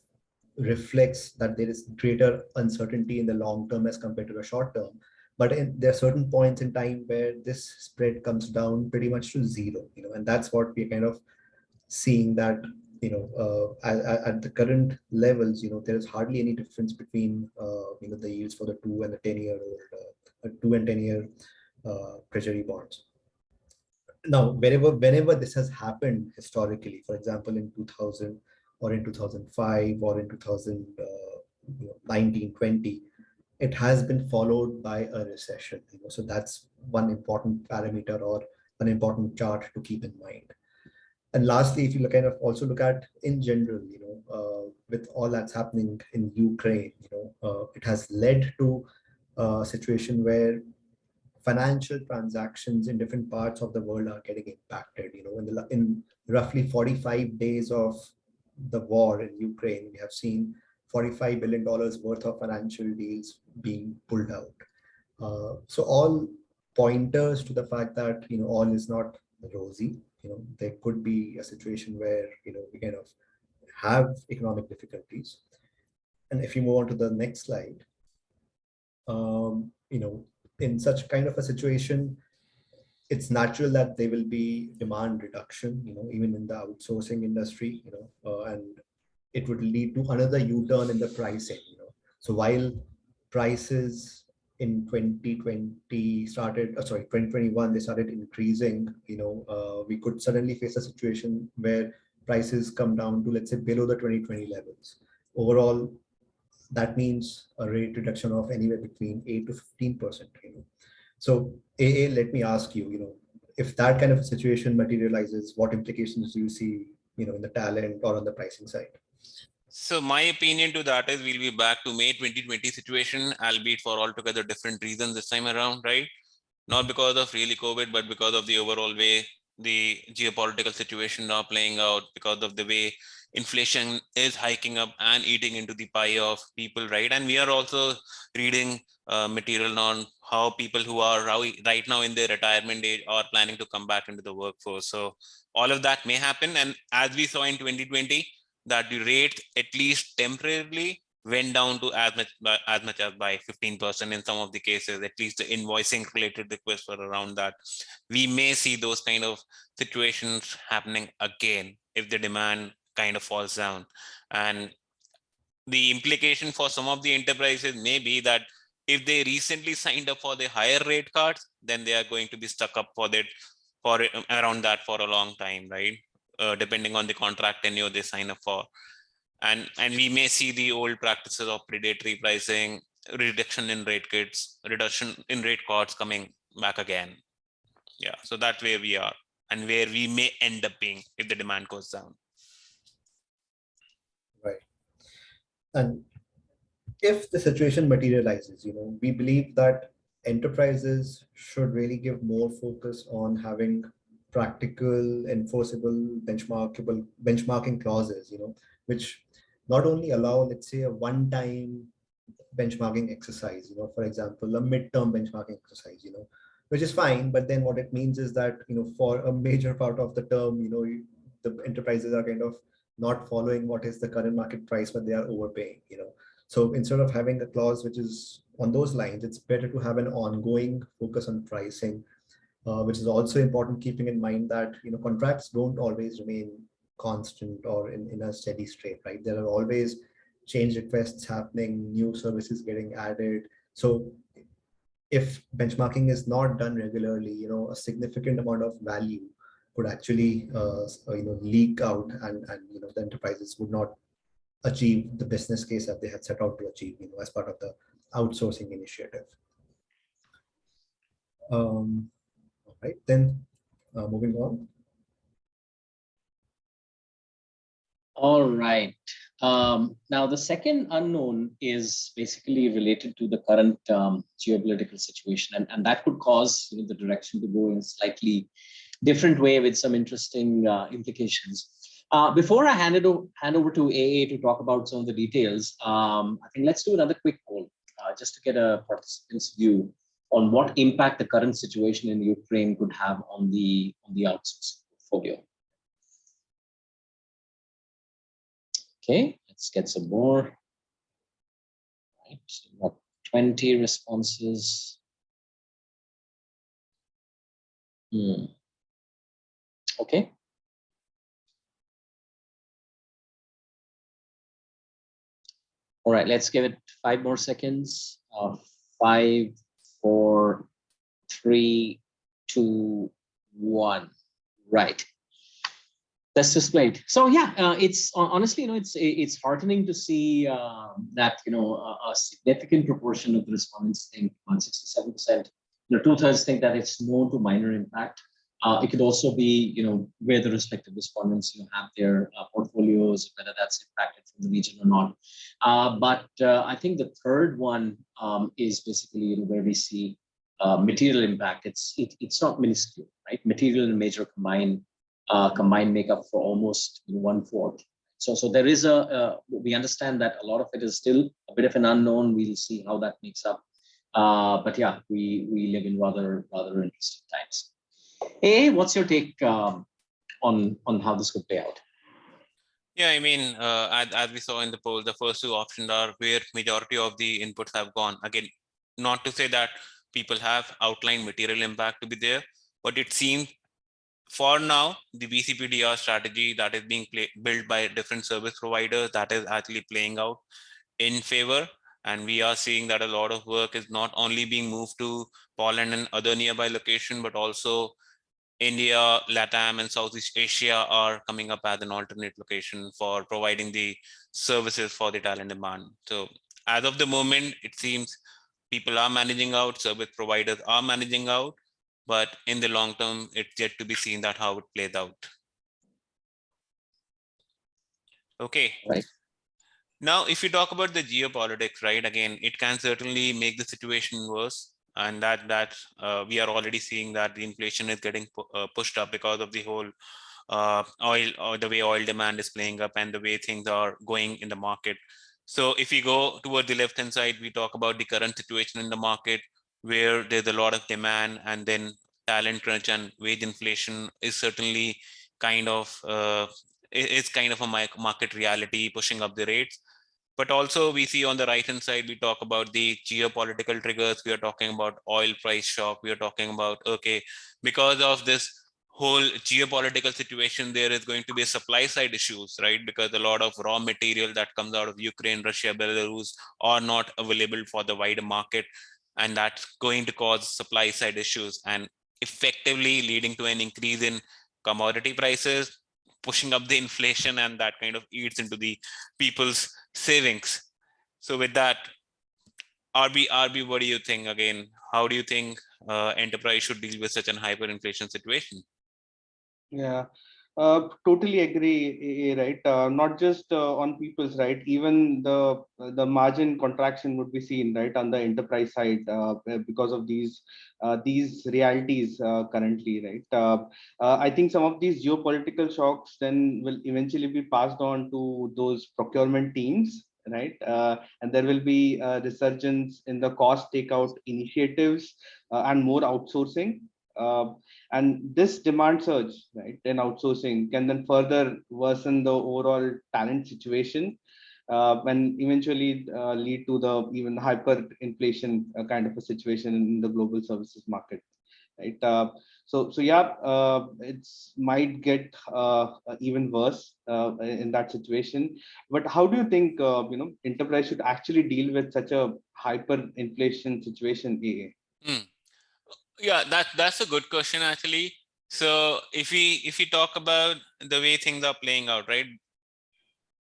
reflects that there is greater uncertainty in the long term as compared to the short term. But there are certain points in time where this spread comes down pretty much to zero, and that's what we're kind of seeing, that at the current levels, there is hardly any difference between the yields for the 2 and the 10-year or 2 and 10-year treasury bonds. Now, whenever this has happened historically, for example, in 2000 or in 2005 or in 2019, 20, it has been followed by a recession. So that's one important parameter or an important chart to keep in mind. And lastly, if you kind of also look at in general, with all that's happening in Ukraine, it has led to a situation where financial transactions in different parts of the world are getting impacted. In roughly 45 days of the war in Ukraine, we have seen $45 billion worth of financial deals being pulled out. So all pointers to the fact that all is not rosy. There could be a situation where we kind of have economic difficulties. And if you move on to the next slide, in such kind of a situation, it's natural that there will be demand reduction, even in the outsourcing industry, and it would lead to another U-turn in the pricing. So while prices in 2021, they started increasing, we could suddenly face a situation where prices come down to, let's say, below the 2020 levels. Overall, that means a rate reduction of anywhere between 8 to 15%. So AA, let me ask you, if that kind of a situation materializes, what implications do you see, in the talent or on the pricing side? So my opinion to that is we'll be back to May 2020 situation, albeit for altogether different reasons this time around, right? Not because of really COVID, but because of the overall way the geopolitical situation now playing out, because of the way inflation is hiking up and eating into the pie of people, right? And we are also reading material on how people who are right now in their retirement age are planning to come back into the workforce. So all of that may happen. And as we saw in 2020, that the rate at least temporarily went down to as much as by 15% in some of the cases. At least the invoicing related requests were around that. We may see those kind of situations happening again if the demand kind of falls down. And the implication for some of the enterprises may be that if they recently signed up for the higher rate cards, then they are going to be stuck up for around that for a long time, right? Depending on the contract tenure they sign up for. And we may see the old practices of predatory pricing, reduction in rate cards coming back again. Yeah, so that's where we are and where we may end up being if the demand goes down. Right. And if the situation materializes, we believe that enterprises should really give more focus on having practical, enforceable, benchmarking clauses, which not only allow, let's say, a one-time benchmarking exercise, for example, a midterm benchmarking exercise, which is fine. But then what it means is that, for a major part of the term, the enterprises are kind of not following what is the current market price, but they are overpaying, So instead of having a clause which is on those lines, it's better to have an ongoing focus on pricing, which is also important, keeping in mind that contracts don't always remain constant or in a steady state, right? There are always change requests happening, new services getting added. So if benchmarking is not done regularly, a significant amount of value could actually leak out, and the enterprises would not achieve the business case that they had set out to achieve, as part of the outsourcing initiative. All right, then moving on. All right. Now, the second unknown is basically related to the current geopolitical situation, and that could cause the direction to go in a slightly different way with some interesting implications. Before I hand over to AA to talk about some of the details, I think let's do another quick poll just to get a participant's view on what impact the current situation in Ukraine could have on the outsourcing portfolio. Okay, let's get some more. Right, so we got 20 responses. Okay. All right, let's give it 5 more seconds. 5, 4, 3, 2, 1. Right. That's displayed. So yeah, it's honestly, it's heartening to see that a significant proportion of the respondents think, 67%, 2/3 think that it's more to minor impact. It could also be, where the respective respondents, have their portfolios, whether that's impacted from the region or not. But I think the third one is basically, where we see material impact. It's not minuscule, right? Material and major combined make up for almost 1/4. So there is we understand that a lot of it is still a bit of an unknown. We'll see how that makes up. But yeah, we live in rather interesting times. What's your take on how this could play out? Yeah, I mean, as we saw in the poll, the first two options are where majority of the inputs have gone. Again, not to say that people have outlined material impact to be there, but it seems for now, the BCPDR strategy that is being built by different service providers, that is actually playing out in favor. And we are seeing that a lot of work is not only being moved to Poland and other nearby locations, but also India, LATAM, and Southeast Asia are coming up as an alternate location for providing the services for the talent demand. So as of the moment, it seems people are managing out, service providers are managing out, but in the long term, it's yet to be seen that how it plays out. Okay. Right. Now, if you talk about the geopolitics, right, again, it can certainly make the situation worse. And that we are already seeing that the inflation is getting pushed up because of the whole oil, or the way oil demand is playing up and the way things are going in the market. So if you go toward the left-hand side, we talk about the current situation in the market, where there's a lot of demand, and then talent crunch and wage inflation is certainly kind of a market reality pushing up the rates. But also we see on the right hand side, we talk about the geopolitical triggers. We are talking about oil price shock. We are talking about, okay, because of this whole geopolitical situation, there is going to be a supply side issues, right? Because a lot of raw material that comes out of Ukraine, Russia, Belarus are not available for the wider market. And that's going to cause supply side issues and effectively leading to an increase in commodity prices, pushing up the inflation, and that kind of eats into the people's savings. So with that, RB, what do you think? Again, how do you think enterprise should deal with such an hyperinflation situation? Yeah, totally agree, right? Not just on people's, right? Even the margin contraction would be seen, right, on the enterprise side because of these realities currently, right? I think some of these geopolitical shocks then will eventually be passed on to those procurement teams, right? And there will be a resurgence in the cost takeout initiatives and more outsourcing. And this demand surge, right, in outsourcing can then further worsen the overall talent situation and eventually lead to the even hyperinflation kind of a situation in the global services market, right? So yeah, it's might get even worse in that situation. But how do you think enterprise should actually deal with such a hyperinflation situation, AA? Yeah, that's a good question actually. So if we talk about the way things are playing out, right,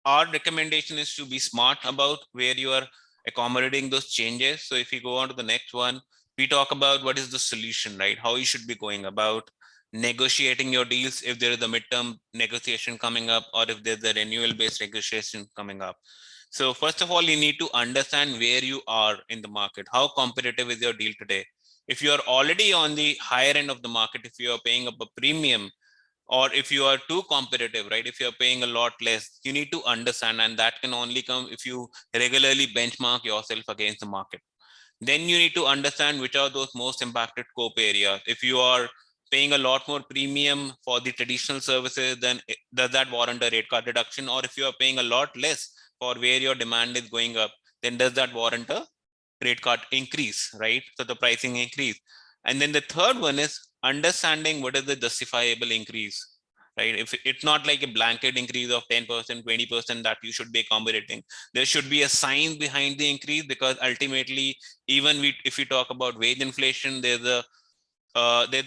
our recommendation is to be smart about where you are accommodating those changes. So if you go on to the next one, we talk about what is the solution, right? How you should be going about negotiating your deals if there is a midterm negotiation coming up, or if there's a renewal based negotiation coming up. So first of all, you need to understand where you are in the market. How competitive is your deal today? If you are already on the higher end of the market, if you are paying up a premium, or if you are too competitive, right, if you're paying a lot less, you need to understand, and that can only come if you regularly benchmark yourself against the market. then you need to understand which are those most impacted scope areas. If you are paying a lot more premium for the traditional services, then does that warrant a rate card reduction? Or if you are paying a lot less for where your demand is going up, then does that warrant a rate card increase, right? So the pricing increase. And then the third one is understanding what is the justifiable increase, right? If it's not like a blanket increase of 10%, 20% that you should be accommodating, there should be a sign behind the increase, because ultimately, even if we talk about wage inflation, there's a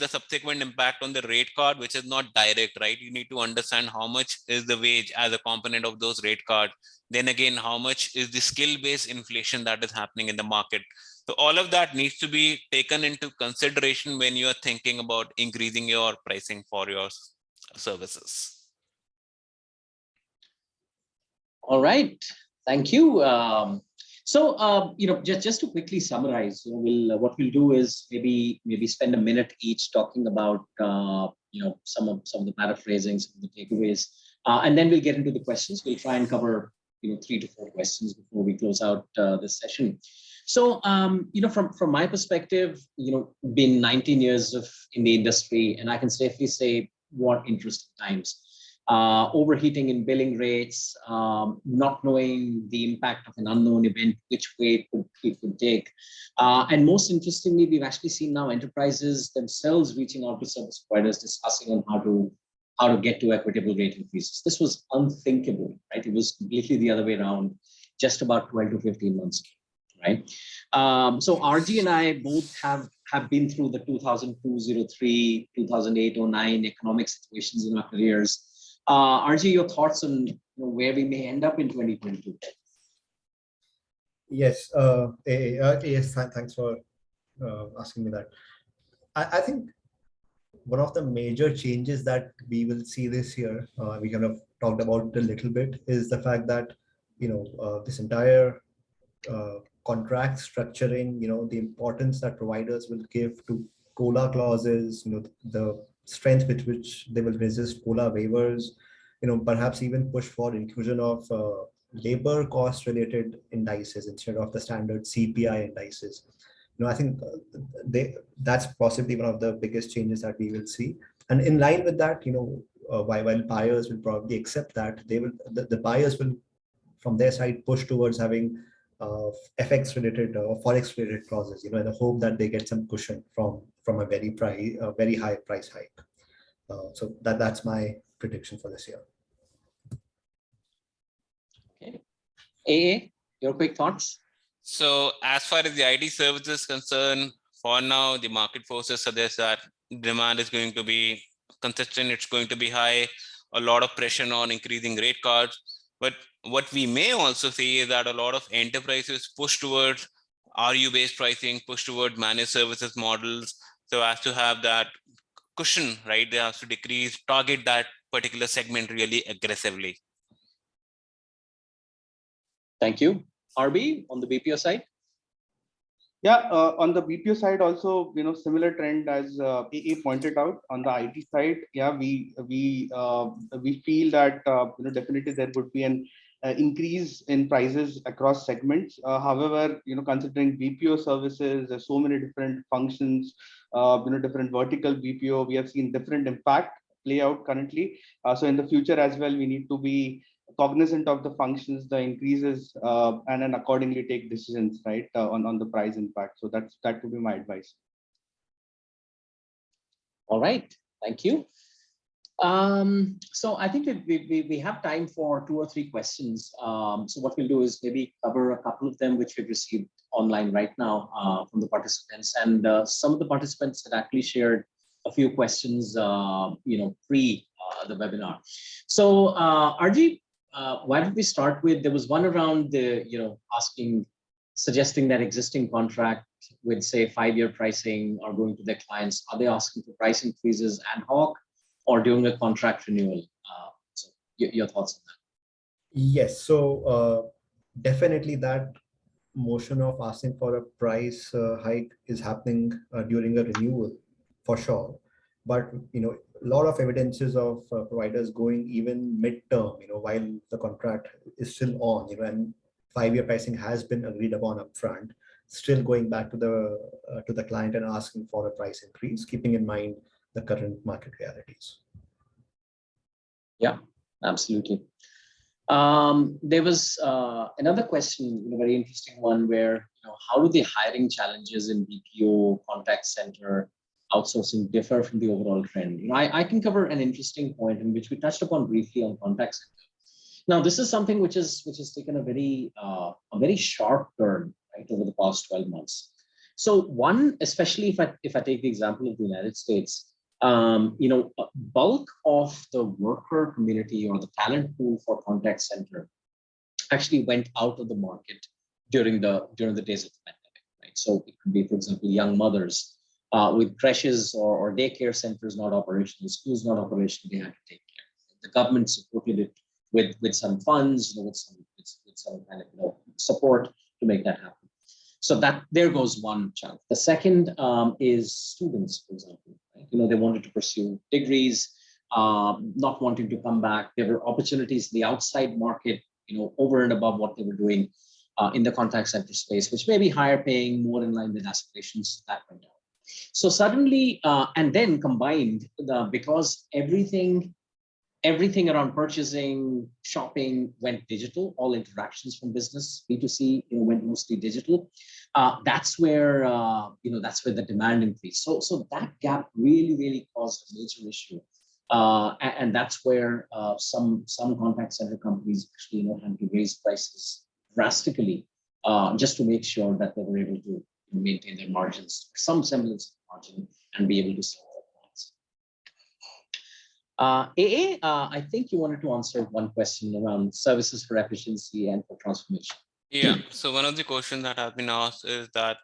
subsequent impact on the rate card, which is not direct, right? You need to understand how much is the wage as a component of those rate cards. Then again, how much is the skill-based inflation that is happening in the market. So all of that needs to be taken into consideration when you are thinking about increasing your pricing for your services. All right, thank you. Just to quickly summarize, what we'll do is maybe spend a minute each talking about some of the paraphrasing, some of the takeaways, and then we'll get into the questions. We'll try and cover 3 to 4 questions before we close out this session. So from my perspective, been 19 years in the industry, and I can safely say what interesting times. Overheating in billing rates, not knowing the impact of an unknown event, which way it could take. And most interestingly, we've actually seen now enterprises themselves reaching out to service providers, discussing on how to get to equitable rate increases. This was unthinkable, right? It was completely the other way around just about 12 to 15 months ago, right? So RG and I both have been through the 2002-03, 2008-09 economic situations in our careers. RG, your thoughts on where we may end up in 2022? Yes, yes. Thanks for asking me that. I think one of the major changes that we will see this year, we kind of talked about a little bit, is the fact that this entire contract structuring, the importance that providers will give to COLA clauses, the strength with which they will resist COLA waivers, perhaps even push for inclusion of labor cost related indices instead of the standard CPI indices. I think that's possibly one of the biggest changes that we will see. And in line with that, while buyers will probably accept that, the buyers will, from their side, push towards having FX related or Forex related clauses, in the hope that they get some cushion from a very high price hike. So that's my prediction for this year. Okay. AA, your quick thoughts? So as far as the IT services is concerned, for now, the market forces suggest that demand is going to be consistent. It's going to be high, a lot of pressure on increasing rate cards. But what we may also see is that a lot of enterprises push towards RU-based pricing, push towards managed services models, so as to have that cushion, right? They have to target that particular segment really aggressively. Thank you. RB, on the BPO side? Yeah, on the BPO side also, similar trend as AA pointed out. On the IT side, yeah, we feel that definitely there would be an increase in prices across segments. However, considering BPO services, there's so many different functions, different vertical BPO, we have seen different impact play out currently. So in the future as well, we need to be cognizant of the functions, the increases, and then accordingly take decisions, right, on the price impact. So that would be my advice. All right, thank you. So I think that we have time for 2 or 3 questions. So what we'll do is maybe cover a couple of them which we've received online right now from the participants, and some of the participants had actually shared a few questions, pre the webinar. So RG, why don't we start with, there was one around the, suggesting that existing contract with say 5-year pricing are going to their clients. Are they asking for price increases ad hoc or during a contract renewal? So your thoughts on that? Yes, so definitely that motion of asking for a price hike is happening during a renewal for sure. But a lot of evidences of providers going even midterm, while the contract is still on, and 5-year pricing has been agreed upon upfront. still going back to the client and asking for a price increase, keeping in mind the current market realities. Yeah, absolutely. There was another question, very interesting one, where how do the hiring challenges in BPO, contact center, outsourcing differ from the overall trend? I can cover an interesting point in which we touched upon briefly on contact center. Now, this is something which has taken a very sharp turn, right, over the past 12 months. So one, especially if I take the example of the United States, a bulk of the worker community or the talent pool for contact center actually went out of the market during the days of the pandemic, right? So it could be, for example, young mothers with creches or daycare centers not operational, schools not operational, they had to take care. The government supported it with some funds, with some kind of support to make that happen. So that there goes one chunk. The second is students, for example. Right? They wanted to pursue degrees, not wanting to come back. There were opportunities in the outside market, over and above what they were doing in the contact center space, which may be higher paying, more in line with aspirations. That went down. So suddenly, and then combined, because everything around purchasing, shopping went digital. All interactions from business, B2C, went mostly digital. That's where the demand increased. So that gap really caused a major issue, and that's where some contact center companies actually had to raise prices drastically just to make sure that they were able to maintain their margins, some semblance of margin, and be able to sell. AA, I think you wanted to answer one question around services for efficiency and for transformation. Yeah, so one of the questions that has been asked is that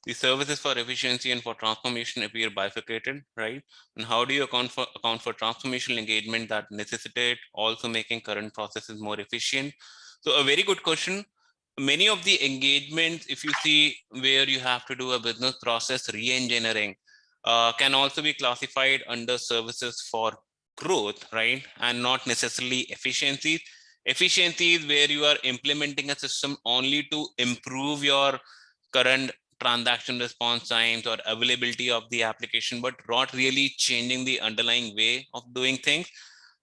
the services for efficiency and for transformation appear bifurcated, right? And how do you account for transformational engagement that necessitate also making current processes more efficient? So a very good question. Many of the engagements, if you see where you have to do a business process re-engineering, can also be classified under services for growth, right? And not necessarily efficiencies. Efficiencies where you are implementing a system only to improve your current transaction response times or availability of the application, but not really changing the underlying way of doing things.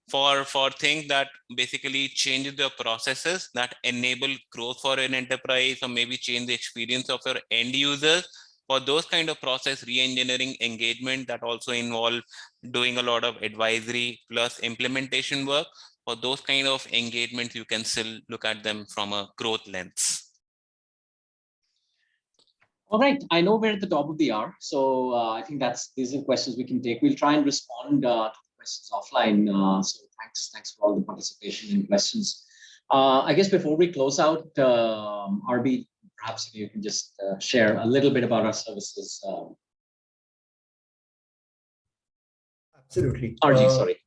For things that basically change the processes that enable growth for an enterprise, or maybe change the experience of your end users. For those kind of process re-engineering engagement that also involve doing a lot of advisory plus implementation work, for those kind of engagements, you can still look at them from a growth lens. All right, I know we're at the top of the hour, so I think these are questions we can take. We'll try and respond to the questions offline. So thanks for all the participation and questions. I guess before we close out, RB, perhaps you can just share a little bit about our services. Absolutely. RG, sorry.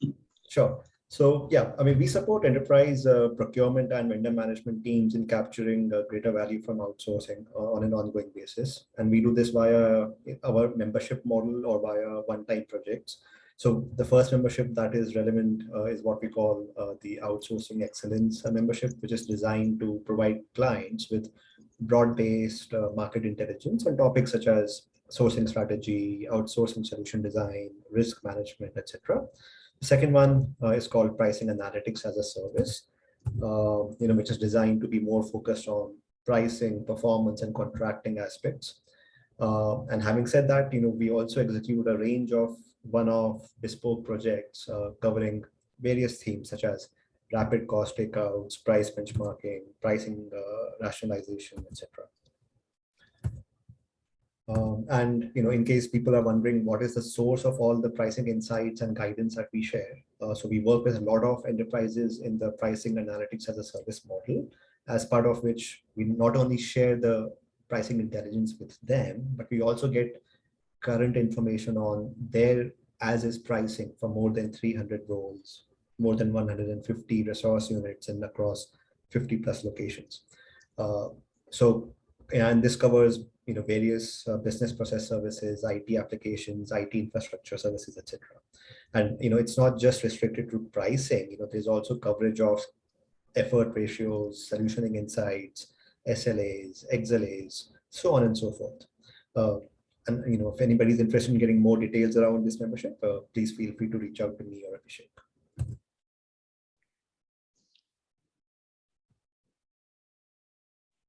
Yeah. Sure. So yeah, we support enterprise procurement and vendor management teams in capturing greater value from outsourcing on an ongoing basis. And we do this via our membership model or via one-time projects. So the first membership that is relevant is what we call the Outsourcing Excellence membership, which is designed to provide clients with broad-based market intelligence on topics such as sourcing strategy, outsourcing solution design, risk management, etc. The second one is called Pricing Analytics as a Service, which is designed to be more focused on pricing, performance, and contracting aspects. And having said that, we also execute a range of one-off bespoke projects covering various themes such as rapid cost takeouts, price benchmarking, pricing rationalization, etc. And in case people are wondering what is the source of all the pricing insights and guidance that we share, so we work with a lot of enterprises in the pricing analytics as a service model, as part of which we not only share the pricing intelligence with them, but we also get current information on their as-is pricing for more than 300 roles, more than 150 resource units, and across 50 plus locations. And this covers various business process services, IT applications, IT infrastructure services, etc. And it's not just restricted to pricing. There's also coverage of effort ratios, solutioning insights, SLAs, XLAs, so on and so forth. And if anybody's interested in getting more details around this membership, please feel free to reach out to me or Abhishek.